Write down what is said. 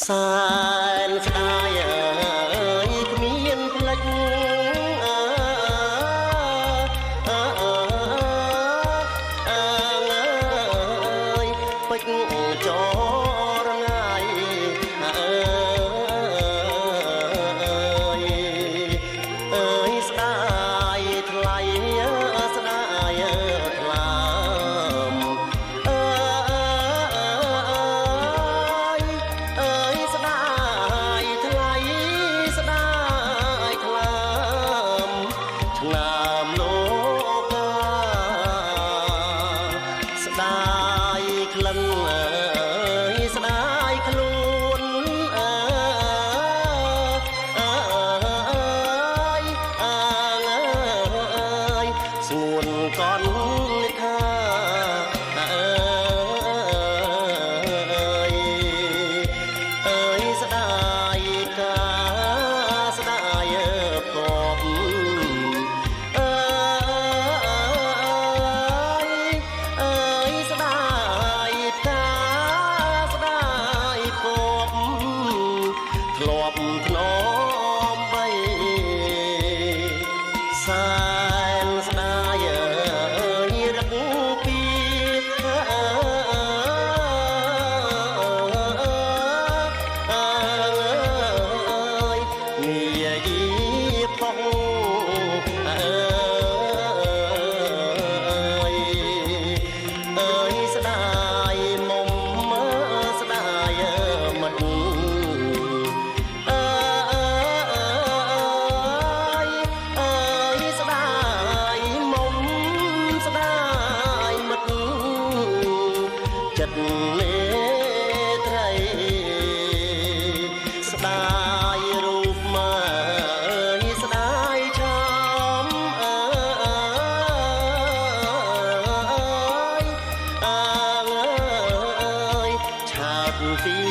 សែនស្ដាយអើយគ្មានផ្លេចពេចចរងាយអើយស្ដាយថ្លៃស្ដាយថ្លាមស្ដាយថ្លៃស្ដាយថ្លាមឆ្នាំលោកស្ដាយក្លិនស្ដាយខ្លួនស្ងួនកនថាស្ដាយកាស្ដាយពពស្ដាយតាស្ដាយពពធ្លាប់ធ្នមបីសែនស្ដាយរឹកពីងាយផងស្ដាយមុំស្ដាយមិត្តស្ដាយមុំស្ដាយមិត្តចិត្តមេត្រីស្ដាយរូបមកស្ដាយឆោមឆាតពី